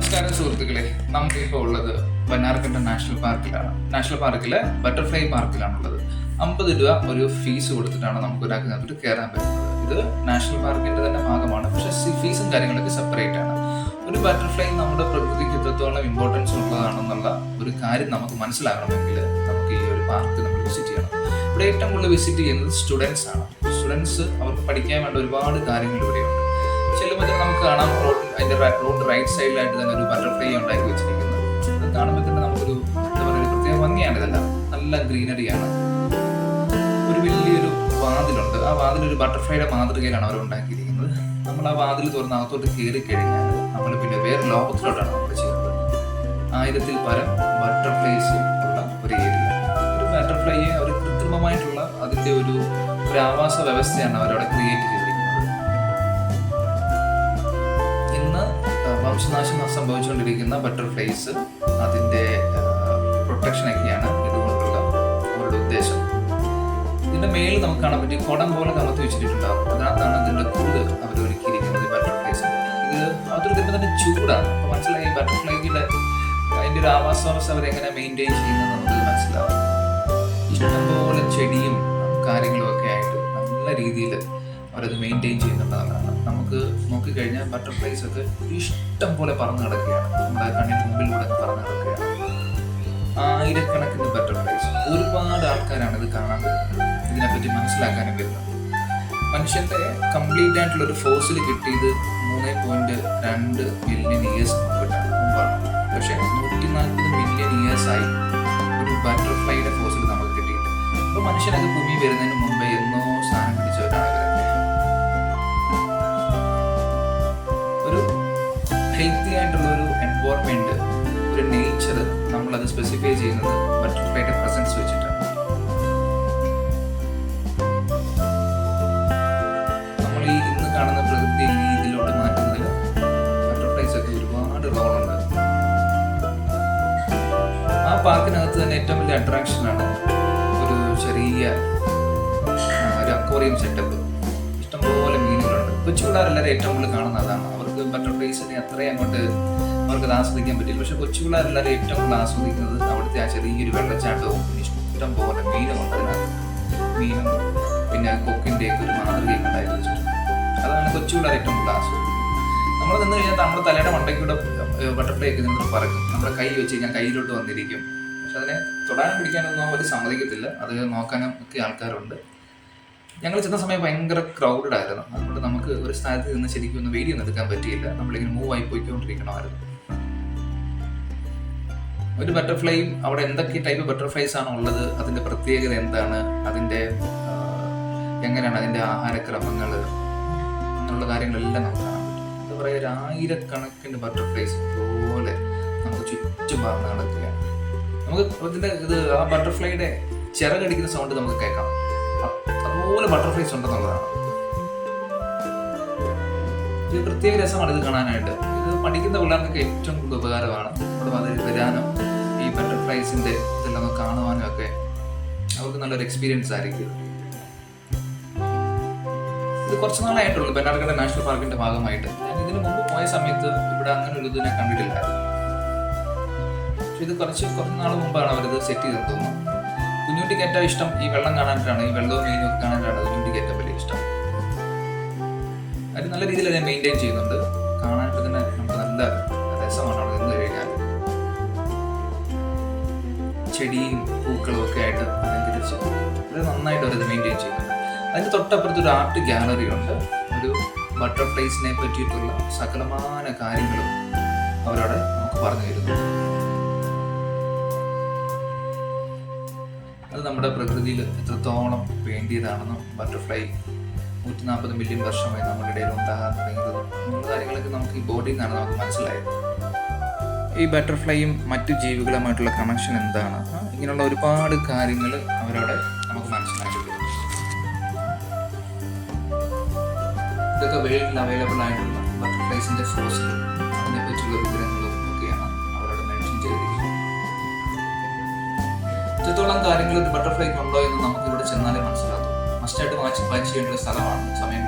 നമസ്കാരം സുഹൃത്തുക്കളെ, നമുക്കിപ്പോൾ ഉള്ളത് വന്നാർക്കണ്ട നാഷണൽ പാർക്കിലാണ്. നാഷണൽ പാർക്കിലെ ബട്ടർഫ്ലൈ പാർക്കിലാണുള്ളത്. 50 രൂപ ഒരു ഫീസ് കൊടുത്തിട്ടാണ് നമുക്ക് ഒരാൾക്ക് കയറാൻ പറ്റുന്നത്. ഇത് നാഷണൽ പാർക്കിന്റെ തന്നെ ഭാഗമാണ്, പക്ഷെ ഫീസും കാര്യങ്ങളൊക്കെ സെപ്പറേറ്റ് ആണ്. ഒരു ബട്ടർഫ്ലൈ നമ്മുടെ പ്രകൃതിക്ക് എത്രത്തോളം ഇമ്പോർട്ടൻസ് ഉള്ളതാണെന്നുള്ള ഒരു കാര്യം നമുക്ക് മനസ്സിലാകണമെങ്കിൽ നമുക്ക് ഈ ഒരു പാർക്ക് നമ്മൾ വിസിറ്റ് ചെയ്യണം. ഇവിടെ ഏറ്റവും കൂടുതൽ വിസിറ്റ് ചെയ്യുന്നത് സ്റ്റുഡൻസ് ആണ്. സ്റ്റുഡൻസ് അവർക്ക് പഠിക്കാൻ വേണ്ട ഒരുപാട് കാര്യങ്ങൾ ഇവിടെയുണ്ട്. ചെല്ലുമ്പോൾ നമുക്ക് കാണാം അതിന്റെ റോഡ് റൈറ്റ് സൈഡിലായിട്ട് തന്നെ ഒരു ബട്ടർഫ്ലൈ ഉണ്ടാക്കി വെച്ചിരിക്കുന്നത്. അത് കാണുമ്പോൾ തന്നെ നമുക്കൊരു എന്താ പറയുക, ഒരു പ്രത്യേക ഭംഗിയാണ്. ഇതെല്ലാം നല്ല ഗ്രീനറിയാണ്. ഒരു വലിയൊരു വാതിലുണ്ട്. ആ വാതിലൊരു ബട്ടർഫ്ലൈയുടെ മാതൃകയിലാണ് അവർ ഉണ്ടാക്കിയിരിക്കുന്നത്. നമ്മൾ ആ വാതിൽ തുറന്ന് അകത്തോട്ട് കയറി കഴിഞ്ഞാൽ നമ്മൾ പിന്നെ വേറെ ലോകത്തിലോട്ടാണ് നമ്മൾ ചെയ്യുന്നത്. 1000-ൽ പരം ബട്ടർഫ്ലൈസ് ഉള്ള ഒരു ഏരിയ. ഒരു ബട്ടർഫ്ലൈയെ അവർ കൃത്രിമമായിട്ടുള്ള അതിന്റെ ഒരു ആവാസ വ്യവസ്ഥയാണ് അവരവിടെ ക്രിയേറ്റ് ചെയ്തിരിക്കുന്നത്. ഇന്ന് വംശനാശം സംഭവിച്ചുകൊണ്ടിരിക്കുന്ന ബട്ടർഫ്ലൈസ് അതിന്റെ പ്രൊട്ടക്ഷനൊക്കെയാണ് ഇതുകൊണ്ടുള്ള അവരുടെ ഉദ്ദേശം. ഇതിന്റെ മേളിൽ നമുക്ക് കാണാൻ പറ്റി കുടം പോലെ കമത്തി വെച്ചിട്ടുണ്ടാവും. അതിനകത്താണ് ഇതിന്റെ കൂട് അവർ ഒരുക്കിയിരിക്കുന്നത്. ബട്ടർഫ്ലൈസ് ഇത് അതൊരു വരുമ്പോൾ തന്നെ ചൂടാണ്. അപ്പൊ മനസ്സിലായി ബട്ടർഫ്ലൈയുടെ അതിന്റെ ഒരു ആവാസ വ്യവസ്ഥ അവരെങ്ങനെ മെയിൻറ്റെയിൻ ചെയ്യുന്നത് നമുക്ക് മനസ്സിലാവും. ഇഷ്ടംപോലെ ചെടിയും കാര്യങ്ങളും ഒക്കെ ആയിട്ട് നല്ല രീതിയിൽ അവരത് മെയിൻറ്റെയിൻ ചെയ്യുന്നുണ്ടെന്നാണ്. നമുക്ക് നോക്കിക്കഴിഞ്ഞാൽ ബട്ടർഫ്ലൈസ് ഒക്കെ ഇഷ്ടം പോലെ പറന്ന് കിടക്കുകയാണ്. നമ്മുടെ കണ്ണിന് മുമ്പിലൂടെ പറന്ന് കിടക്കുകയാണ്. 1000-കണക്കിന് ബട്ടർഫ്ലൈസ്. ഒരുപാട് ആൾക്കാരാണ് ഇത് കാണാൻ വരുന്നത്, ഇതിനെപ്പറ്റി മനസ്സിലാക്കാനും വരുന്നത്. മനുഷ്യന്റെ കംപ്ലീറ്റ് ആയിട്ടുള്ള ഒരു ഫോസിൽ കിട്ടിയത് 3.2 മില്യൺ ഇയേഴ്സ് മുമ്പാണ്. പക്ഷെ 140 മില്യൺ ഇയേഴ്സ് ആയി ഒരു ബട്ടർഫ്ലൈയുടെ ഫോസിൽ നമുക്ക് കിട്ടിയിട്ട്. അപ്പൊ മനുഷ്യനൊക്കെ ഭൂമി വരുന്നതിന് മുമ്പേ എന്നോ സ്ഥാനം പിടിച്ചവരാണ് ഇവരൊക്കെ. ഒരു ഹെൽത്തി ആയിട്ടുള്ള ഒരു എൻവയോൺമെന്റ്, ഒരു നേച്ചർ നമ്മളത് സ്പെസിഫൈ ചെയ്യുന്നത് ബട്ടർഫ്ലൈയുടെ പ്രസൻസ് വെച്ചിട്ടാണ്. നമ്മൾ ഈ ഇന്ന് കാണുന്ന പ്രകൃതി രീതിയിലോട്ട് മാറ്റുന്നതിൽ ബട്ടർഫ്ലൈസ് ഒക്കെ ഒരുപാട് റോളുണ്ട്. ആ പാർക്കിനകത്ത് തന്നെ ഏറ്റവും വലിയ അട്രാക്ഷനാണ് ഒരു ചെറിയ ഒരു അക്വേറിയം സെറ്റപ്പ്. ഇഷ്ടംപോലെ മീനുകളുണ്ട്. കൊച്ചു പിള്ളേരെല്ലാവരും ഏറ്റവും കൂടുതൽ കാണുന്ന അതാണ്. അവർക്ക് ബട്ടർഫ്ലൈസിനെ അത്രയും അങ്ങോട്ട് അവർക്കത് ആസ്വദിക്കാൻ പറ്റില്ല. പക്ഷെ കൊച്ചു പിള്ളേരെല്ലാവരും ഏറ്റവും കൂടുതൽ ആസ്വദിക്കുന്നത് അവിടുത്തെ ആ ചെറിയൊരു വെള്ളച്ചാട്ടവും ഇഷ്ടം പോലെ മീനുമുണ്ട് അതിനകത്ത്. മീനും പിന്നെ കൊക്കിൻ്റെയൊക്കെ ഒരു മാതൃകയൊക്കെ ഉണ്ടാക്കി വെച്ചിട്ടുണ്ട്. അതാണ് കൊച്ചു പിള്ളേർ ഏറ്റവും കൂടുതൽ ആസ്വദിക്കുന്നത്. നമ്മൾ നിന്ന് കഴിഞ്ഞാൽ നമ്മുടെ തലയുടെ മണ്ടയ്ക്കൂടെ ബട്ടർഫ്ലൈ ഒക്കെ നിന്ന് പറക്കും. നമ്മുടെ കൈ വെച്ച് കഴിഞ്ഞാൽ കയ്യിലോട്ട് വന്നിരിക്കും. പക്ഷെ അതിനെ തൊടാനും പിടിക്കാനൊന്നും അവർ സമ്മതിക്കത്തില്ല. അത് നോക്കാനും ഒക്കെ ആൾക്കാരുണ്ട്. ഞങ്ങൾ ചെന്ന സമയം ഭയങ്കര ക്രൗഡഡ് ആയിരുന്നു. അതുകൊണ്ട് നമുക്ക് ഒരു സ്ഥലത്ത് നിന്ന് ശരിക്കും ഒന്ന് വീഡിയോ ഒന്നും എടുക്കാൻ പറ്റിയില്ല. നമ്മളിങ്ങനെ മൂവ് ആയി പോയിക്കൊണ്ടിരിക്കണമായിരുന്നു. ഒരു ബട്ടർഫ്ലൈയും അവിടെ എന്തൊക്കെ ടൈപ്പ് ബട്ടർഫ്ലൈസ് ആണ് ഉള്ളത്, അതിന്റെ പ്രത്യേകത എന്താണ്, അതിന്റെ എങ്ങനെയാണ് അതിന്റെ ആഹാരക്രമങ്ങൾ എന്നുള്ള കാര്യങ്ങളെല്ലാം നമുക്ക് കാണാൻ പറ്റും. എന്താ പറയുക, 1000-കണക്കിന് ബട്ടർഫ്ലൈസ് പോലെ നമുക്ക് ചുറ്റും പറന്ന് നടക്കുകയാണ്. നമുക്ക് ഇതിന്റെ ആ ബട്ടർഫ്ലൈയുടെ ചിറകടിക്കുന്ന സൗണ്ട് നമുക്ക് കേൾക്കാം. അതുപോലെ ബട്ടർഫ്ലൈസ് ഉണ്ടെന്നുള്ളതാണ്. ഇത് പ്രത്യേക രസമാണ് ഇത് കാണാനായിട്ട്. ഇത് പഠിക്കുന്ന പിള്ളേർക്കൊക്കെ ഏറ്റവും കൂടുതൽ ഉപകാരമാണ്. ഇവിടെ വന്നിട്ട് വരാനും ഈ ബട്ടർഫ്ലൈസിന്റെ ഇതെല്ലാം കാണുവാനും ഒക്കെ അവർക്ക് നല്ലൊരു എക്സ്പീരിയൻസ് ആയിരിക്കും. ഇത് കുറച്ച് നാളായിട്ടുള്ളൂ വന്നാർക്കണ്ട നാഷണൽ പാർക്കിന്റെ ഭാഗമായിട്ട്. ഞാൻ ഇതിനു മുമ്പ് പോയ സമയത്ത് ഇവിടെ അങ്ങനെ ഒരു ഇതിനെ കണ്ടിട്ടില്ലായിരുന്നു. പക്ഷെ ഇത് കുറച്ച് നാൾ മുമ്പാണ് അവരിത് സെറ്റ് ചെയ്തെന്ന് തോന്നുന്നു. കുഞ്ഞുട്ടിക്ക് ഏറ്റവും ഇഷ്ടം ഈ വെള്ളം കാണാനായിട്ടാണ്. ഈ വെള്ളവും മീനും ഒക്കെ കാണാനായിട്ടാണ് കുഞ്ഞുട്ടിക്ക് ഏറ്റവും വലിയ ഇഷ്ടം. അത് നല്ല രീതിയിൽ അതിനെ മെയിൻറ്റെയിൻ ചെയ്യുന്നുണ്ട്. കാണാനായിട്ട് തന്നെ നമുക്ക് നല്ല രസമാണ് അവിടെ നിന്ന് കഴിഞ്ഞാൽ. ചെടിയും പൂക്കളും ഒക്കെ ആയിട്ട് അലങ്കരിച്ച് അത് നന്നായിട്ട് അവരത് മെയിൻറ്റെയിൻ ചെയ്യുന്നുണ്ട്. അതിന് തൊട്ടപ്പുറത്ത് ഒരു ആർട്ട് ഗാലറി ഉണ്ട്. ഒരു ബട്ടർഫ്ലൈസിനെ പറ്റിയിട്ടുള്ള സകലമാന കാര്യങ്ങളും അവരവിടെ നമുക്ക് പറഞ്ഞു തരുന്നു. അത് നമ്മുടെ പ്രകൃതിയിൽ എത്രത്തോളം വേണ്ടിയതാണെന്നും ബട്ടർഫ്ലൈ 140 മില്യൺ വർഷമായി നമ്മുടെ ഇടയിൽ ഉണ്ടാകാൻ തുടങ്ങിയതും അങ്ങനെയുള്ള കാര്യങ്ങളൊക്കെ നമുക്ക് ഈ ബോർഡിൽ നിന്നാണ് നമുക്ക് മനസ്സിലായത്. ഈ ബട്ടർഫ്ലൈയും മറ്റു ജീവികളുമായിട്ടുള്ള കണക്ഷൻ എന്താണ്, ഇങ്ങനെയുള്ള ഒരുപാട് കാര്യങ്ങൾ അവരവിടെ നമുക്ക് മനസ്സിലാക്കി തരും. ഇതൊക്കെ വേൾഡിൽ അവൈലബിൾ ആയിട്ടുള്ള ബട്ടർഫ്ലൈസിന്റെ ഫോസിലും അതിനെപ്പറ്റിയുള്ള വിവരങ്ങളും ഒക്കെയാണ് അവരവിടെ മെൻഷൻ ചെയ്തിരിക്കുന്നത്. ഇത്രത്തോളം കാര്യങ്ങൾ ഒരു ബട്ടർഫ്ലൈക്ക് ഉണ്ടോ എന്ന് നമുക്ക് ഇവിടെ ചെന്നാലേ മനസ്സിലാകും. മസ്റ്റായിട്ട് വാച്ച് ചെയ്യേണ്ട ഒരു സ്ഥലമാണ്. സമയം